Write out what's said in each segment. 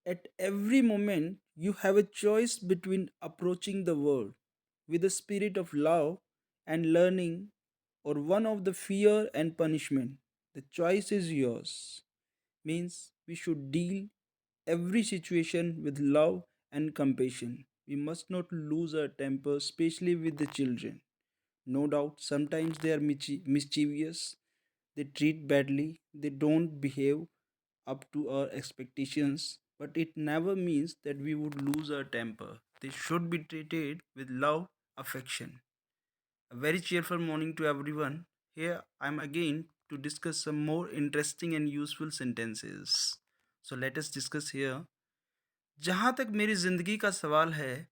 At every moment, you have a choice between approaching the world with a spirit of love and learning, or one of the fear and punishment. The choice is yours. Means we should deal every situation with love and compassion. We must not lose our temper, especially with the children. No doubt, sometimes they are mischievous, they treat badly, they don't behave up to our expectations, but it never means that we would lose our temper. They should be treated with love, affection. A very cheerful morning to everyone. Here I am again to discuss some more interesting and useful sentences. So let us discuss here. जहाँ तक मेरी ज़िंदगी का सवाल है,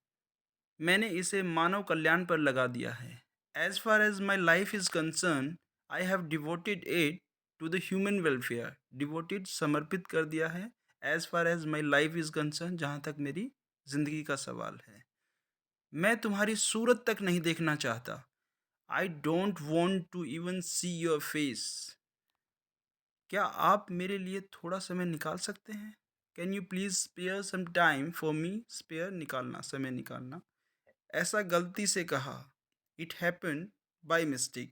मैंने इसे मानव कल्याण पर लगा दिया है. As far as my life is concern, I have devoted it to the human welfare. Devoted समर्पित कर दिया है. As far as my life is concern, जहाँ तक मेरी ज़िंदगी का सवाल है. मैं तुम्हारी सूरत तक नहीं देखना चाहता. I don't want to even see your face. क्या आप मेरे लिए थोड़ा समय निकाल सकते हैं? Can you please spare some time for me. Spare निकालना, समय निकालना. ऐसा गलती से कहा. It happen by mistake.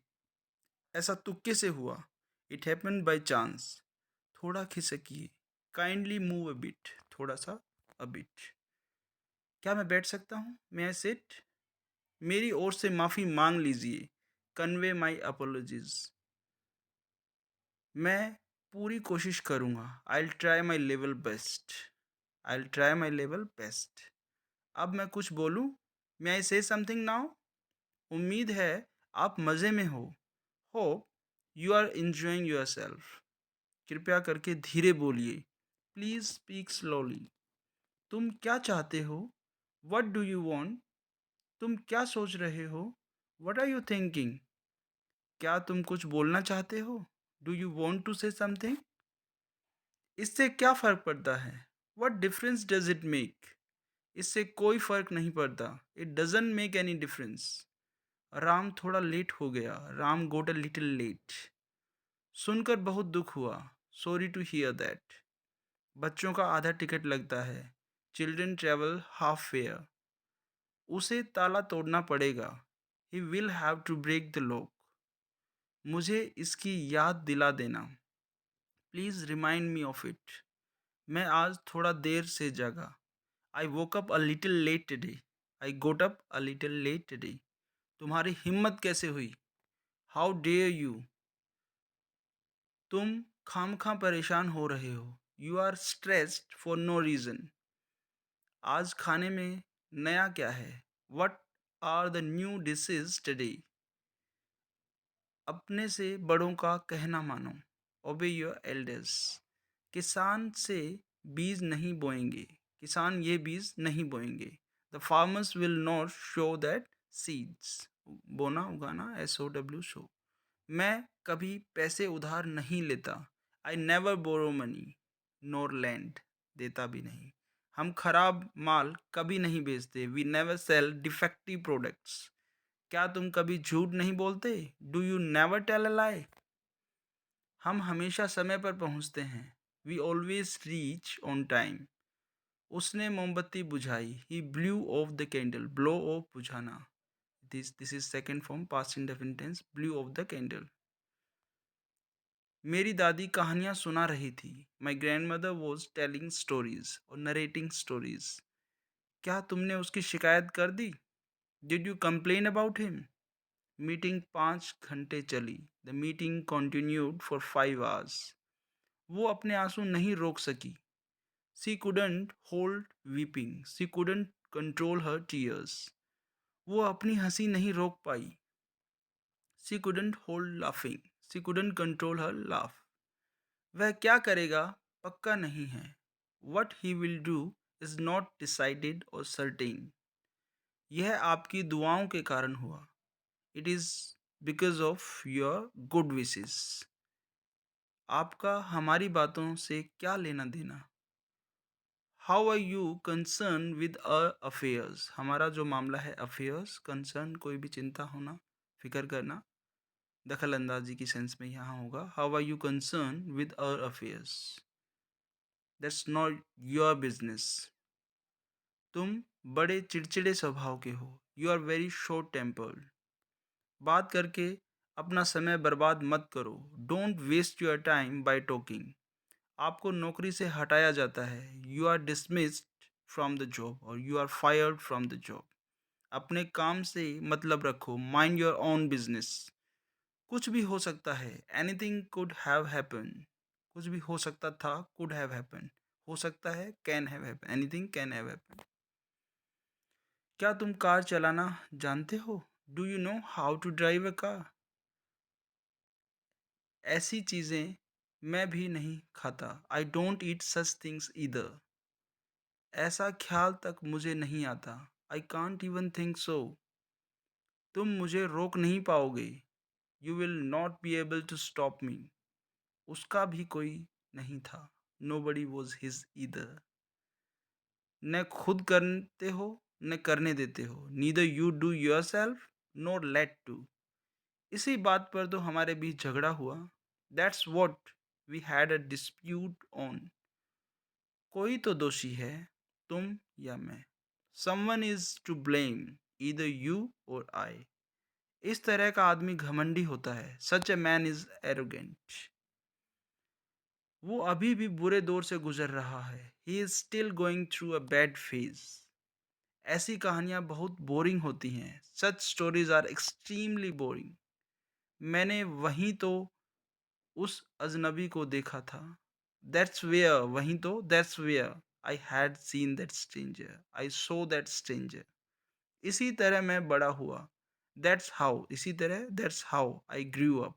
ऐसा तुक्के से हुआ. It happen by chance. थोड़ा खिसकिए. Kindly move a bit. थोड़ा सा, अ बिट. क्या मैं बैठ सकता हूँ? May I sit. मेरी ओर से माफ़ी मांग लीजिए. Convey my apologies. मैं पूरी कोशिश करूँगा. I try my level best. I try my level best. अब मैं कुछ बोलूँ? मे आई से समथिंग नाउ. उम्मीद है आप मज़े में हो. Hope you are enjoying your self. कृपया करके धीरे बोलिए. Please speak slowly. तुम क्या चाहते हो? What do you want. तुम क्या सोच रहे हो? What are you thinking. क्या तुम कुछ बोलना चाहते हो? Do you want to say something. इससे क्या फ़र्क पड़ता है? What difference does it make. इससे कोई फ़र्क नहीं पड़ता. It doesn't make any difference. Ram थोड़ा लेट हो गया. Ram got a little late. सुनकर बहुत दुख हुआ. Sorry to hear that. बच्चों का आधा टिकट लगता है. Children travel half fare. उसे ताला तोड़ना पड़ेगा. He will have to break the lock. मुझे इसकी याद दिला देना. Please remind me of it. मैं आज थोड़ा देर से जागा. I woke up a little late today. I got up a little late today. तुम्हारी हिम्मत कैसे हुई? How dare you. तुम खामखा परेशान हो रहे हो. You are stressed for no reason. आज खाने में नया क्या है? What are the new dishes today. अपने से बड़ों का कहना मानो. ओबे योर एल्डर्स. किसान से बीज नहीं बोएंगे. किसान ये बीज नहीं बोएंगे. The farmers will not show that seeds. बोना, उगाना, SOW, शो. मैं कभी पैसे उधार नहीं लेता. I never borrow money. Nor lend. देता भी नहीं. हम खराब माल कभी नहीं बेचते. We never sell defective products. क्या तुम कभी झूठ नहीं बोलते? Do you never tell a lie. हम हमेशा समय पर पहुंचते हैं. We always reach on time. उसने मोमबत्ती बुझाई. He blew off the candle. Blow off, बुझाना. This is second form past indefinite tense. Blew off the candle. मेरी दादी कहानियाँ सुना रही थी. My grandmother was telling stories और नरेटिंग स्टोरीज. क्या तुमने उसकी शिकायत कर दी? Did you complain about him. Meeting 5 घंटे चली. The meeting continued for 5 hours. वो अपने आंसू नहीं रोक सकी. She couldn't hold weeping. She couldn't control her tears. वो अपनी हंसी नहीं रोक पाई. She couldn't hold laughing. She couldn't control her laugh. वह क्या करेगा पक्का नहीं है. What he will do is not decided or certain. यह आपकी दुआओं के कारण हुआ. It is because of your good wishes. आपका हमारी बातों से क्या लेना देना. How are you concern with affairs. हमारा जो मामला है अफेयर्स. कंसर्न कोई भी चिंता होना, फिक्र करना. दखल अंदाजी की सेंस में यहाँ होगा. How are you concern with affairs. That's not your business. तुम बड़े चिड़चिड़े स्वभाव के हो। You are very short tempered. बात करके अपना समय बर्बाद मत करो। Don't waste your time by talking. आपको नौकरी से हटाया जाता है। You are dismissed from the job और you are fired from the job. अपने काम से मतलब रखो। Mind your own business. कुछ भी हो सकता है। Anything could have happen. कुछ भी हो सकता था। कुड हैव हैपन हो सकता है। Can have happen. Anything can have happen. क्या तुम कार चलाना जानते हो? Do you know how to drive a car? ऐसी चीज़ें मैं भी नहीं खाता। I don't eat such things either. ऐसा ख्याल तक मुझे नहीं आता। I can't even think so. तुम मुझे रोक नहीं पाओगे। You will not be able to stop me. उसका भी कोई नहीं था। Nobody was his either. न खुद करते हो न करने देते हो। Neither you do your self nor let to. इसी बात पर तो हमारे बीच झगड़ा हुआ। That's what we had a dispute on. कोई तो दोषी है, तुम या मैं। Someone is to blame, either you or I. इस तरह का आदमी घमंडी होता है। Such a man is arrogant. वो अभी भी बुरे दौर से गुजर रहा है। He is still going through a bad phase. ऐसी कहानियां बहुत बोरिंग होती हैं। Such stories are extremely boring. मैंने वहीं तो उस अजनबी को देखा था। दैट्स वेयर वहीं तो that's where I had seen that stranger. I saw that stranger. इसी तरह मैं बड़ा हुआ। दैट्स हाउ इसी तरह that's how I grew up.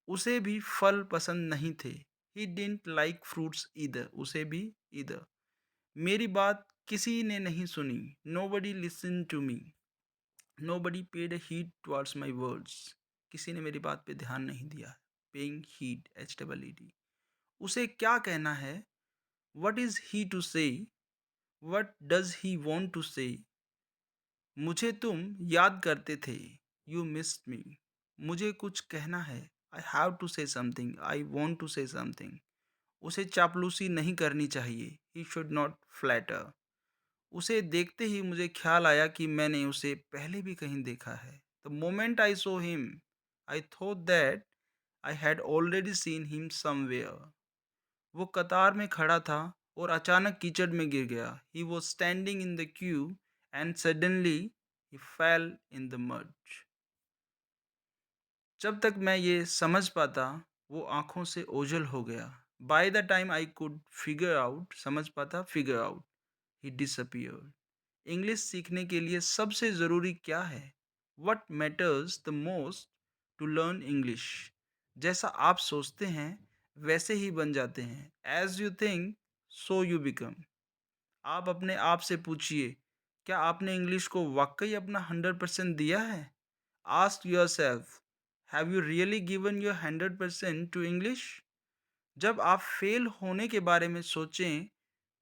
उसे भी फल पसंद नहीं थे। He didn't like fruits either. उसे भी ईदर। मेरी बात किसी ने नहीं सुनी। Nobody listen to me. Nobody paid heed towards my words. किसी ने मेरी बात पे ध्यान नहीं दिया। Paying heed HEED। उसे क्या कहना है? What is he to say? What does he want to say? मुझे तुम याद करते थे। You missed me. मुझे कुछ कहना है। I have to say something. I want to say something. उसे चापलूसी नहीं करनी चाहिए। He should not flatter. उसे देखते ही मुझे ख्याल आया कि मैंने उसे पहले भी कहीं देखा है। The moment I saw him I thought that I had already seen him somewhere. वो कतार में खड़ा था और अचानक कीचड़ में गिर गया। He was standing in the Q and suddenly he fail in the mud. जब तक मैं ये समझ पाता वो आंखों से ओझल हो गया। By the time I could figure out समझ पाता figure out he disappeared. English सीखने के लिए सबसे ज़रूरी क्या है? What matters the most to learn English? जैसा आप सोचते हैं वैसे ही बन जाते हैं। As you think so you become. आप अपने आप से पूछिए, क्या आपने इंग्लिश को वाकई अपना 100% दिया है? Ask your self, have you really given your 100% to English? जब आप फेल होने के बारे में सोचें,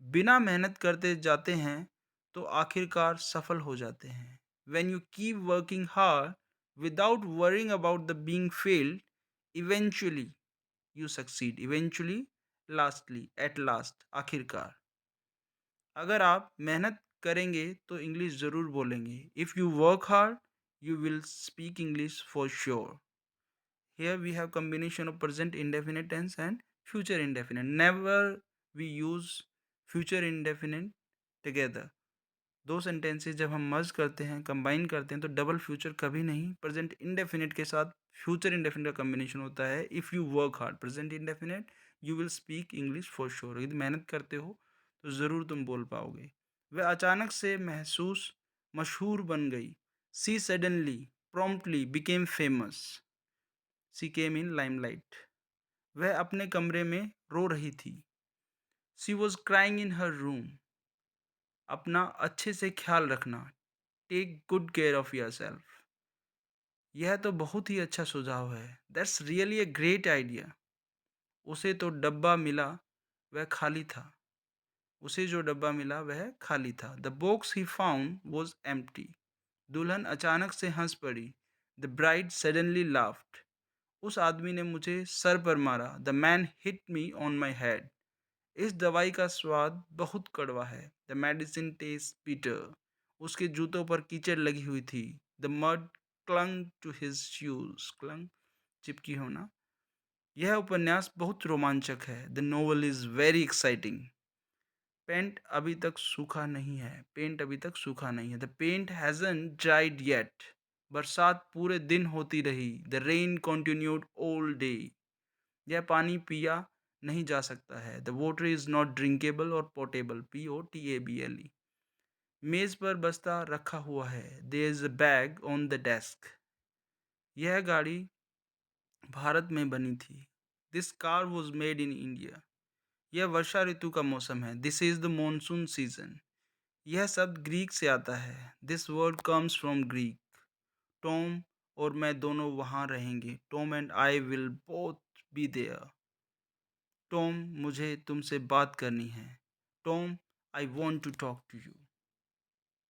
बिना मेहनत करते जाते हैं, तो आखिरकार सफल हो जाते हैं। When you keep working hard without worrying about the being failed, eventually you succeed. Eventually, lastly, at last, आखिरकार। अगर आप मेहनत करेंगे तो इंग्लिश ज़रूर बोलेंगे। If you work hard, you will speak English for sure. Here we have combination of present indefinite tense and future indefinite. Never we use future indefinite together. दो sentences जब हम मर्ज करते हैं कंबाइन करते हैं तो डबल फ्यूचर कभी नहीं। प्रेजेंट इंडेफिनिट के साथ फ्यूचर इंडेफिनिट का कम्बिनेशन होता है। If you work hard present indefinite you will speak English for sure. यदि मेहनत करते हो तो ज़रूर तुम बोल पाओगे। वह अचानक से महसूस मशहूर बन गई। She suddenly promptly became famous. She came in limelight. वह अपने कमरे में रो रही थी। She was crying in her room. अपना अच्छे से ख्याल रखना। Take good care of your self. यह तो बहुत ही अच्छा सुझाव है। That's really a great idea. उसे तो डब्बा मिला वह खाली था। उसे जो डब्बा मिला वह खाली था। The box he found was empty. दुल्हन अचानक से हंस पड़ी। The bride suddenly laughed. उस आदमी ने मुझे सर पर मारा। The man hit me on my head. इस दवाई का स्वाद बहुत कड़वा है। The medicine taste bitter। उसके जूतों पर कीचड़ लगी हुई थी। The mud clung to his shoes. Clung, चिपकी होना। यह उपन्यास बहुत रोमांचक है। The novel is very exciting. Paint अभी तक सूखा नहीं है। The paint hasn't dried yet. बरसात पूरे दिन होती रही। The rain continued all day. यह पानी पिया नहीं जा सकता है। The water is not drinkable or portable. POTABLE। मेज पर बस्ता रखा हुआ है। There is a bag on the desk. यह गाड़ी भारत में बनी थी। This car was made in India. यह वर्षा ऋतु का मौसम है। This is the monsoon season. यह शब्द ग्रीक से आता है। This word comes from Greek. Tom और मैं दोनों वहाँ रहेंगे। Tom and I will both be there. Tom, मुझे तुमसे बात करनी है। Tom, I want to talk to you.